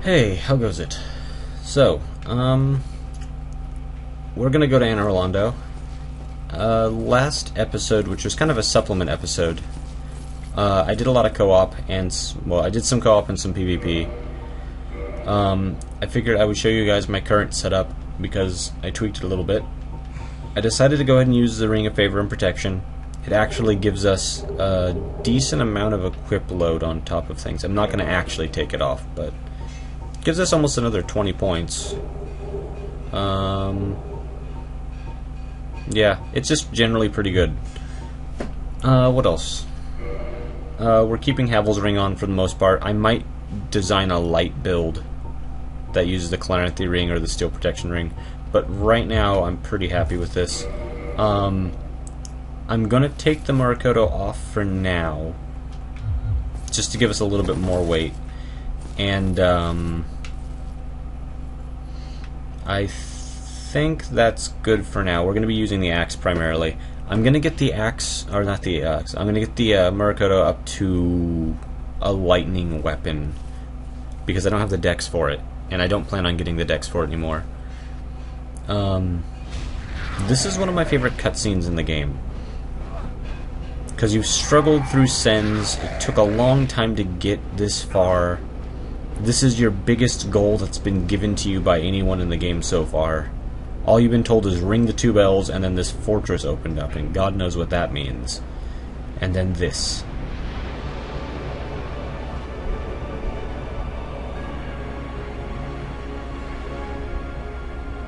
Hey, how goes it? So, we're gonna go to Anor, Lando. Last episode, which was kind of a supplement episode, I did a lot of co-op, and, well, I did some co-op and some PvP. I figured I would show you guys my current setup, because I tweaked it a little bit. I decided to go ahead and use the Ring of Favor and Protection. It actually gives us a decent amount of equip load on top of things. I'm not going to actually take it off, but it gives us almost another 20 points. Yeah, it's just generally pretty good. What else? We're keeping Havel's Ring on for the most part. I might design a light build that uses the Claranthy Ring or the Steel Protection Ring, but right now I'm pretty happy with this. I'm going to take the Murakoto off for now, just to give us a little bit more weight. And I think that's good for now. We're going to be using the axe primarily. I'm going to get the axe, or not the axe, I'm going to get the Murakoto up to a lightning weapon, because I don't have the dex for it, and I don't plan on getting the dex for it anymore. This is one of my favorite cutscenes in the game, because you've struggled through Sens. It took a long time to get this far. This is your biggest goal that's been given to you by anyone in the game so far. All you've been told is ring the 2 bells, and then this fortress opened up, and God knows what that means. And then this.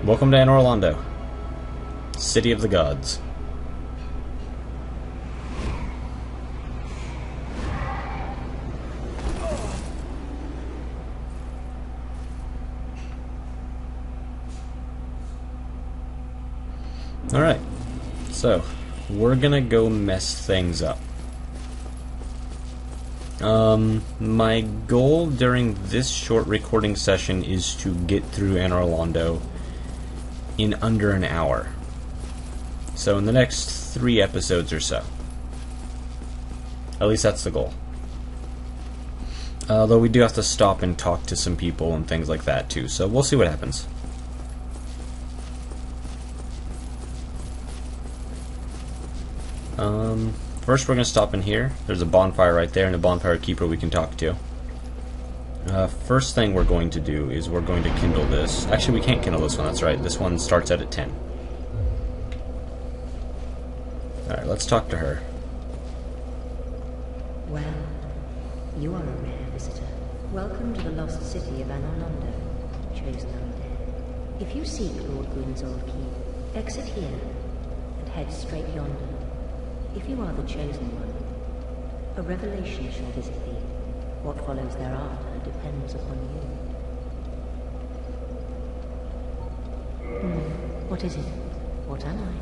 Welcome to Anor, Lando, City of the Gods. Alright, so we're gonna go mess things up. My goal during this short recording session is to get through Anor Lando in under an hour. So in the next 3 episodes or so. At least that's the goal. Though we do have to stop and talk to some people and things like that too, so we'll see what happens. First we're going to stop in here. There's a bonfire right there and a bonfire keeper we can talk to. First thing we're going to do is we're going to kindle this. Actually, we can't kindle this one, that's right. This one starts at 10. Alright, let's talk to her. Well, you are a rare visitor. Welcome to the lost city of Anor Lando, chosen undead. If you seek Lord Gwynzol's keep, exit here and head straight yonder. If you are the chosen one, a revelation shall visit thee. What follows thereafter depends upon you. What is it? What am I?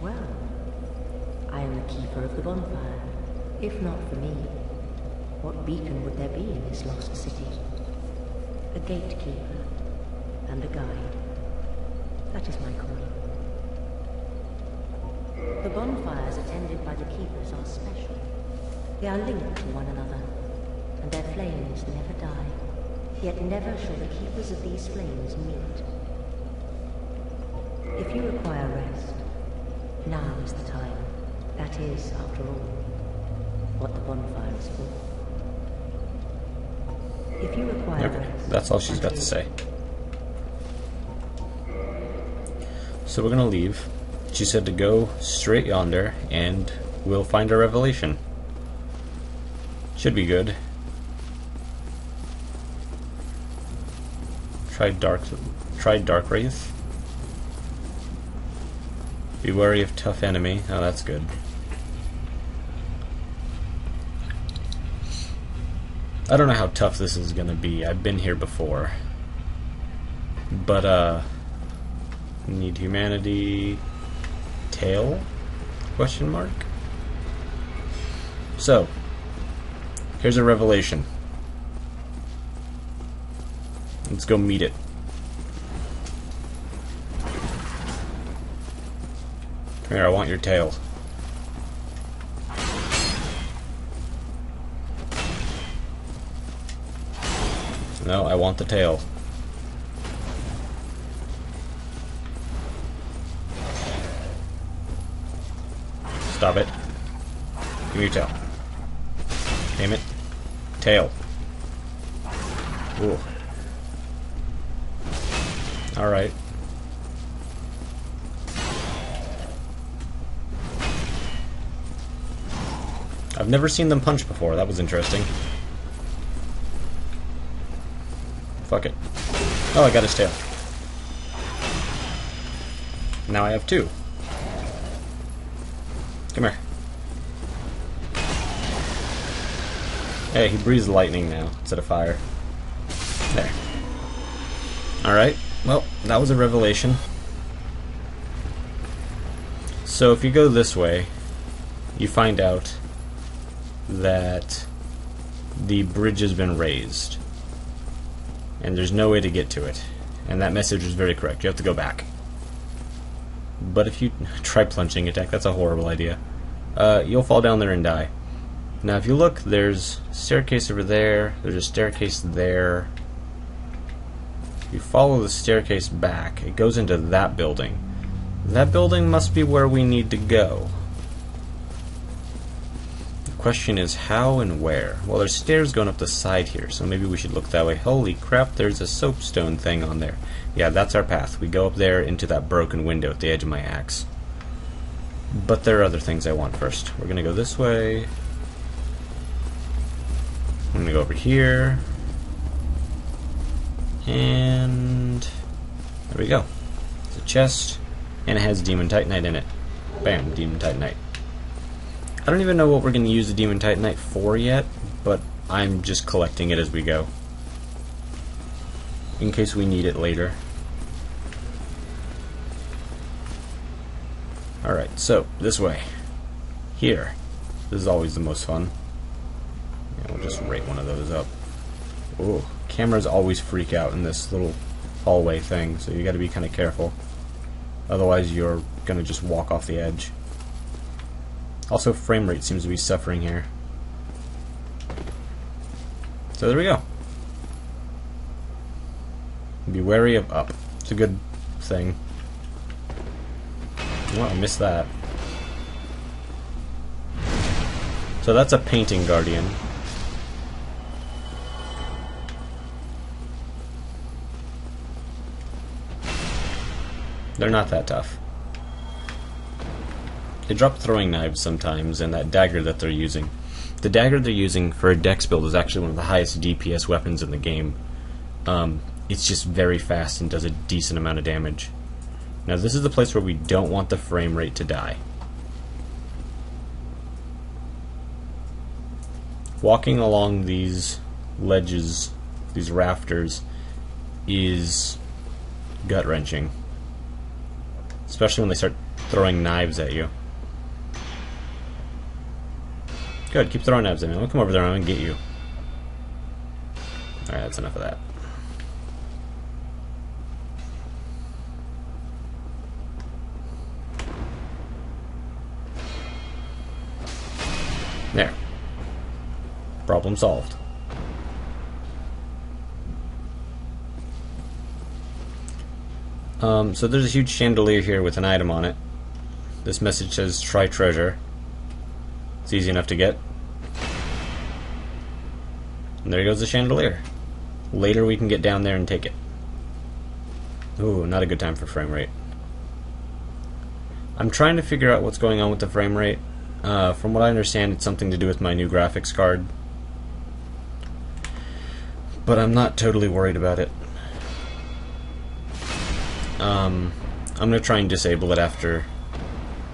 Well, I am the keeper of the bonfire. If not for me, what beacon would there be in this lost city? A gatekeeper and a guide. That is my calling. The bonfires attended by the keepers are special. They are linked to one another, and their flames never die. Yet never shall the keepers of these flames meet. If you require rest, now is the time. That is, after all, what the bonfire is for. If you require rest... That's all she's got to say. So we're gonna leave. She said to go straight yonder, and we'll find a revelation. Should be good. Try dark wraith. Be wary of tough enemy. Oh, that's good. I don't know how tough this is gonna be. I've been here before. But need humanity. Tail? Question mark? So, here's a revelation. Let's go meet it. Come here, I want your tail. No, I want the tail. Stop it. Give me your tail. Damn it. Tail. Ooh. Alright. I've never seen them punch before. That was interesting. Fuck it. Oh, I got his tail. Now I have two. Come here. Hey, he breathes lightning now instead of fire. There. Alright. Well, that was a revelation. So if you go this way, you find out that the bridge has been raised. And there's no way to get to it. And that message is very correct. You have to go back. But if you try plunging attack, that's a horrible idea. You'll fall down there and die. Now if you look, there's a staircase over there, there's a staircase there. If you follow the staircase back, it goes into that building. That building must be where we need to go. The question is how and where. Well, there's stairs going up the side here, so maybe we should look that way. Holy crap, there's a soapstone thing on there. Yeah, that's our path. We go up there into that broken window at the edge of my axe. But there are other things I want first. We're going to go this way. I'm going to go over here. And there we go. It's a chest, and it has Demon Titanite in it. Bam, Demon Titanite. I don't even know what we're going to use the Demon Titanite for yet, but I'm just collecting it as we go, in case we need it later. Alright, so, this way. Here. This is always the most fun. Yeah, we'll just rate one of those up. Ooh, cameras always freak out in this little hallway thing, so you gotta be kind of careful. Otherwise you're gonna just walk off the edge. Also, frame rate seems to be suffering here. So there we go. Be wary of up. It's a good thing. Oh, I missed that. So that's a painting guardian. They're not that tough. They drop throwing knives sometimes, and that dagger that they're using. The dagger they're using for a dex build is actually one of the highest DPS weapons in the game. It's just very fast and does a decent amount of damage. Now this is the place where we don't want the frame rate to die. Walking along these ledges, these rafters, is gut-wrenching. Especially when they start throwing knives at you. Good, keep throwing knives at me. I'll come over there and I'm gonna get you. Alright, that's enough of that. There. Problem solved. So there's a huge chandelier here with an item on it. This message says, try treasure. It's easy enough to get. And there goes the chandelier. Later we can get down there and take it. Ooh, not a good time for frame rate. I'm trying to figure out what's going on with the frame rate. From what I understand, it's something to do with my new graphics card. But I'm not totally worried about it. I'm going to try and disable it after,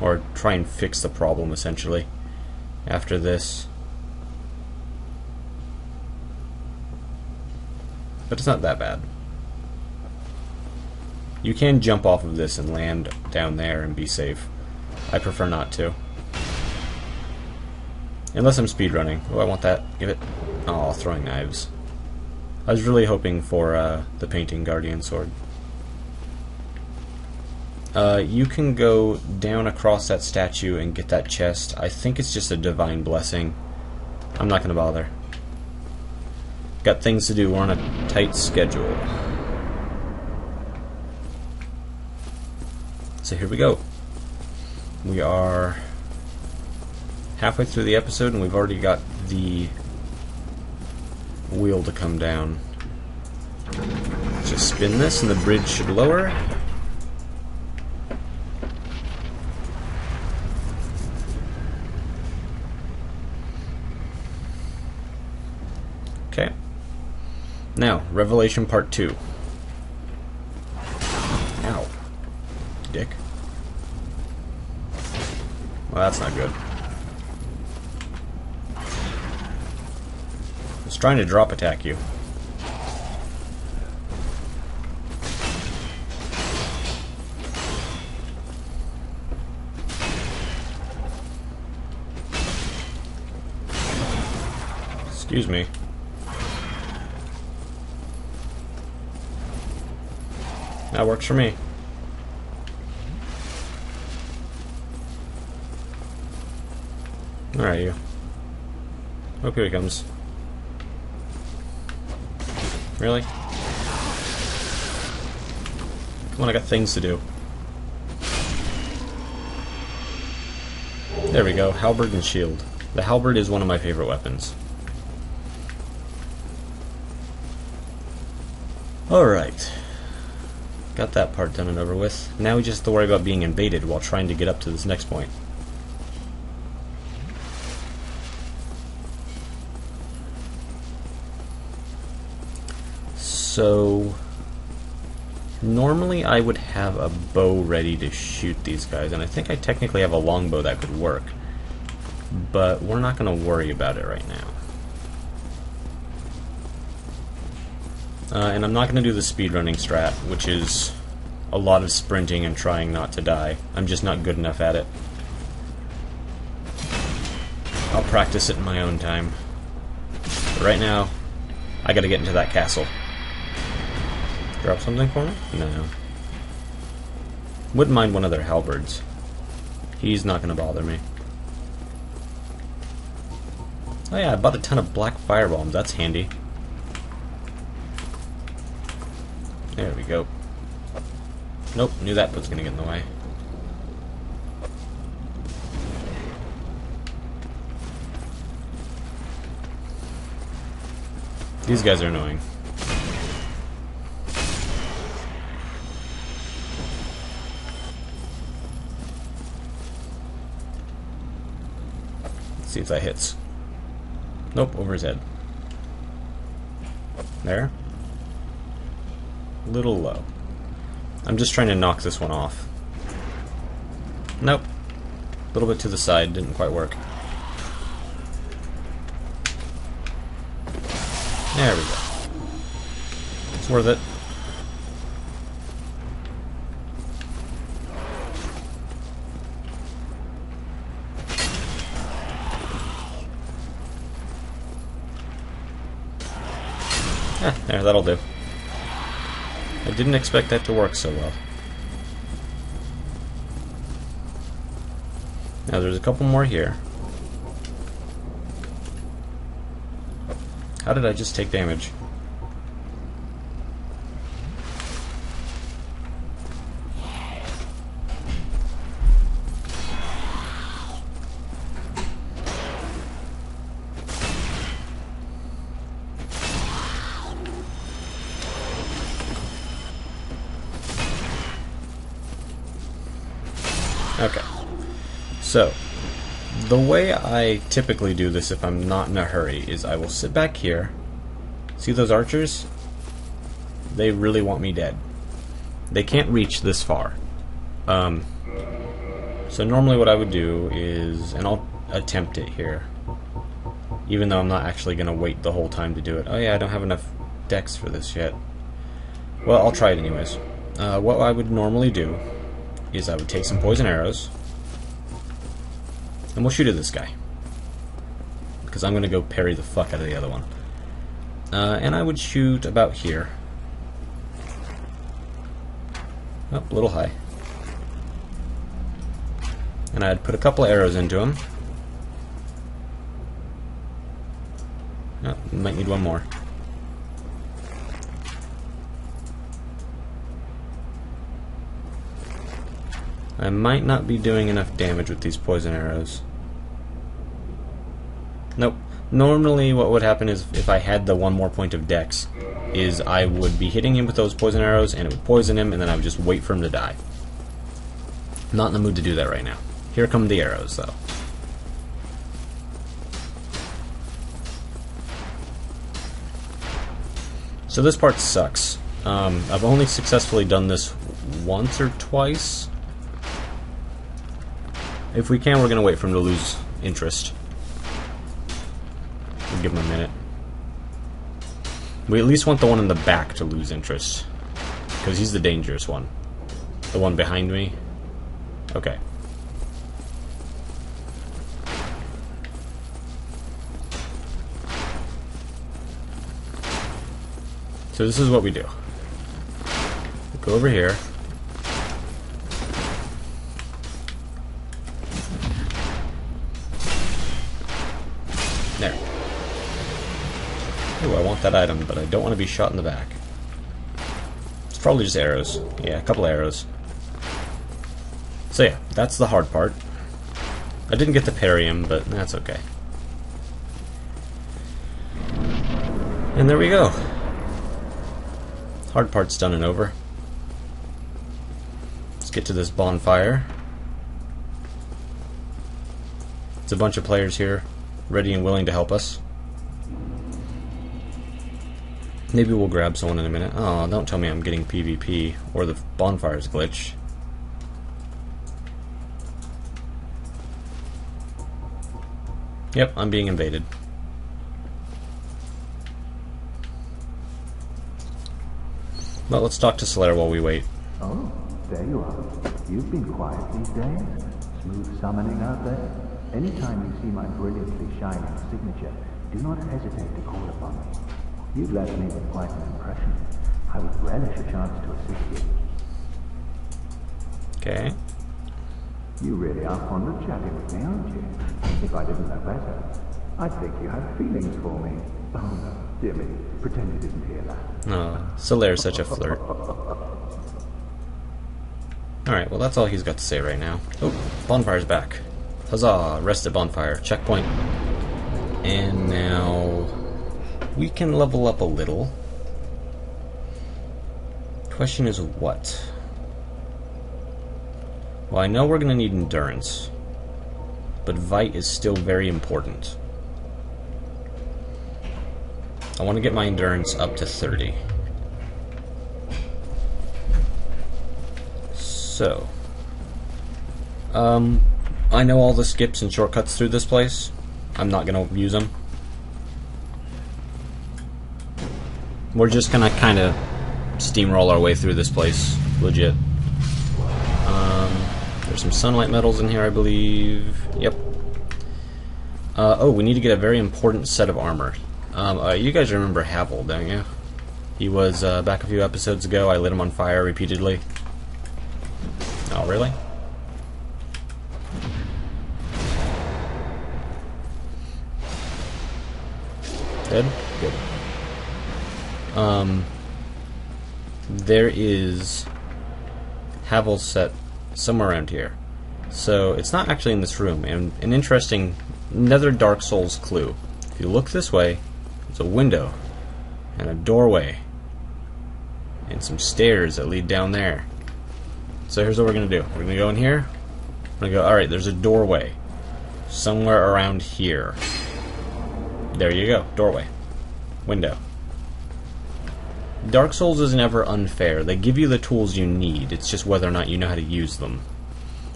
or try and fix the problem essentially after this. But it's not that bad. You can jump off of this and land down there and be safe. I prefer not to. Unless I'm speedrunning. Oh, I want that. Give it. Oh, throwing knives. I was really hoping for the painting guardian sword. You can go down across that statue and get that chest. I think it's just a divine blessing. I'm not going to bother. Got things to do. We're on a tight schedule. So here we go. We are halfway through the episode and we've already got the wheel to come down. Just spin this and the bridge should lower. Okay. Now, Revelation Part 2. Ow. Dick. Well, that's not good. I was trying to drop attack you. Excuse me. That works for me. Where are you? Oh, here he comes. Really? Come on, I got things to do. There we go, halberd and shield. The halberd is one of my favorite weapons. Alright. Got that part done and over with. Now we just have to worry about being invaded while trying to get up to this next point. So, normally I would have a bow ready to shoot these guys, and I think I technically have a longbow that could work. But we're not going to worry about it right now. And I'm not going to do the speedrunning strat, which is a lot of sprinting and trying not to die. I'm just not good enough at it. I'll practice it in my own time. But right now, I got to get into that castle. Drop something for me? No. Wouldn't mind one of their halberds. He's not going to bother me. Oh yeah, I bought a ton of black firebombs. That's handy. There we go. Nope, knew that was going to get in the way. These guys are annoying. Let's see if that hits. Nope, over his head. There. A little low. I'm just trying to knock this one off. Nope. A little bit to the side, didn't quite work. There we go. It's worth it. There, that'll do. I didn't expect that to work so well. Now there's a couple more here. How did I just take damage? Okay, so the way I typically do this if I'm not in a hurry is I will sit back here. See those archers? They really want me dead. They can't reach this far. So normally what I would do is, and I'll attempt it here, even though I'm not actually going to wait the whole time to do it. Oh yeah, I don't have enough dex for this yet. Well, I'll try it anyways. What I would normally do is I would take some poison arrows, and we'll shoot at this guy, because I'm going to go parry the fuck out of the other one. And I would shoot about here. Oh, a little high. And I'd put a couple of arrows into him. Oh, might need one more. I might not be doing enough damage with these poison arrows. Nope. Normally what would happen is if I had the one more point of dex, is I would be hitting him with those poison arrows and it would poison him and then I would just wait for him to die. Not in the mood to do that right now. Here come the arrows though. So this part sucks. I've only successfully done this once or twice. If we can, we're going to wait for him to lose interest. We'll give him a minute. We at least want the one in the back to lose interest, because he's the dangerous one. The one behind me? Okay. So this is what we do. We go over here. There. Ooh, I want that item, but I don't want to be shot in the back. It's probably just arrows. Yeah, a couple arrows. So yeah, that's the hard part. I didn't get to parry him, but that's okay. And there we go. Hard part's done and over. Let's get to this bonfire. It's a bunch of players here, ready and willing to help us. Maybe we'll grab someone in a minute. Oh, don't tell me I'm getting PvP or the bonfire's glitch. Yep, I'm being invaded. Well, let's talk to Solaire while we wait. Oh, there you are. You've been quiet these days. Smooth summoning out there. Anytime you see my brilliantly shining signature, do not hesitate to call upon me. You've left me with quite an impression. I would relish a chance to assist you. Okay. You really are fond of chatting with me, aren't you? If I didn't know better, I'd think you had feelings for me. Oh no, dear me, pretend you didn't hear that. Oh, Solaire's such a flirt. Alright, well that's all he's got to say right now. Oh, bonfire's back. Huzzah, rest at bonfire. Checkpoint. And now we can level up a little. Question is what? Well, I know we're going to need endurance, but Vite is still very important. I want to get my endurance up to 30. So, I know all the skips and shortcuts through this place. I'm not going to use them. We're just going to kind of steamroll our way through this place, legit. There's some sunlight metals in here, I believe. Yep. Oh, we need to get a very important set of armor. You guys remember Havel, don't you? He was back a few episodes ago. I lit him on fire repeatedly. Oh, really? Dead? Good. There is Havel's set somewhere around here. So it's not actually in this room. And an interesting, another Dark Souls clue. If you look this way, there's a window and a doorway and some stairs that lead down there. So here's what we're going to do. We're going to go in here. We're going to go, alright, there's a doorway somewhere around here. There you go. Doorway. Window. Dark Souls is never unfair. They give you the tools you need. It's just whether or not you know how to use them.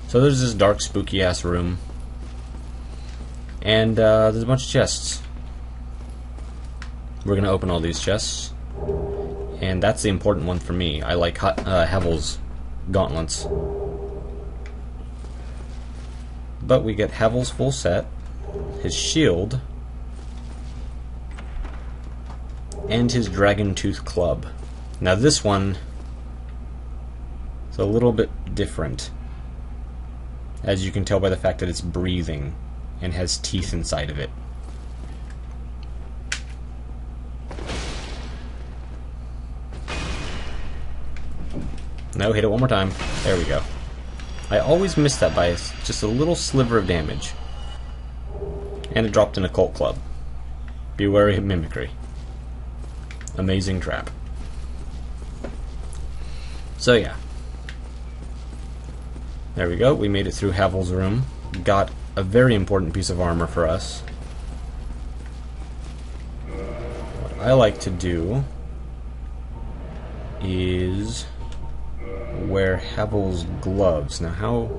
So there's this dark, spooky-ass room. And there's a bunch of chests. We're going to open all these chests. And that's the important one for me. I like Havel's gauntlets. But we get Havel's full set, his shield, and his dragon tooth club. Now this one is a little bit different, as you can tell by the fact that it's breathing and has teeth inside of it. No, hit it one more time. There we go. I always miss that by just a little sliver of damage. And it dropped in a cult club. Be wary of mimicry. Amazing trap. So yeah. There we go. We made it through Havel's room. Got a very important piece of armor for us. What I like to do is wear Havel's gloves. Now how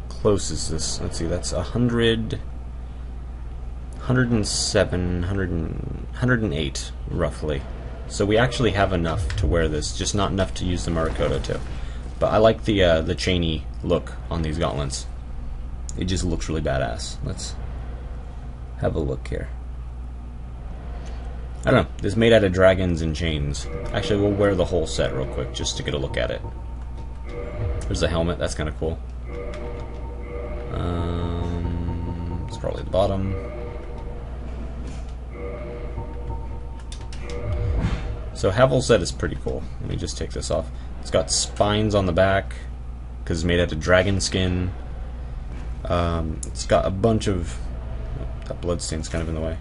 close is this? Let's see, that's 100... 107, 108, roughly. So we actually have enough to wear this, just not enough to use the Murakoto to. But I like the chainy look on these gauntlets. It just looks really badass. Let's have a look here. I don't know, this is made out of dragons and chains. Actually, we'll wear the whole set real quick, just to get a look at it. There's the helmet, that's kind of cool. It's probably the bottom. So Havel's set is pretty cool. Let me just take this off. It's got spines on the back, because it's made out of dragon skin. It's got a bunch of... Oh, that bloodstain's kind of in the way.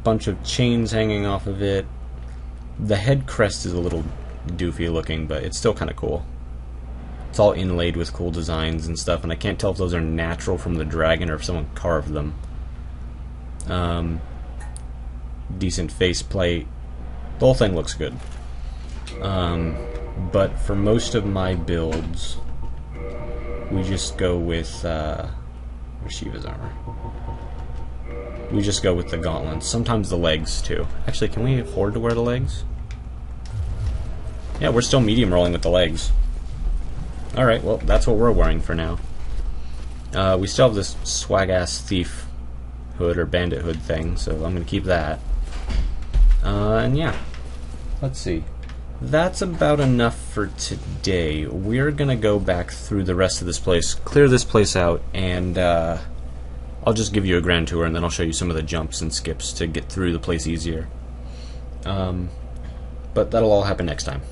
Bunch of chains hanging off of it. The head crest is a little doofy looking, but it's still kind of cool. It's all inlaid with cool designs and stuff, and I can't tell if those are natural from the dragon or if someone carved them. Decent faceplate. The whole thing looks good. But for most of my builds, we just go with Shiva's armor. We just go with the gauntlets. Sometimes the legs too. Actually, can we afford to wear the legs? Yeah, we're still medium rolling with the legs. Alright, well, that's what we're wearing for now. We still have this swag-ass thief hood or bandit hood thing, so I'm going to keep that. And yeah, let's see. That's about enough for today. We're going to go back through the rest of this place, clear this place out, and I'll just give you a grand tour, and then I'll show you some of the jumps and skips to get through the place easier. But that'll all happen next time.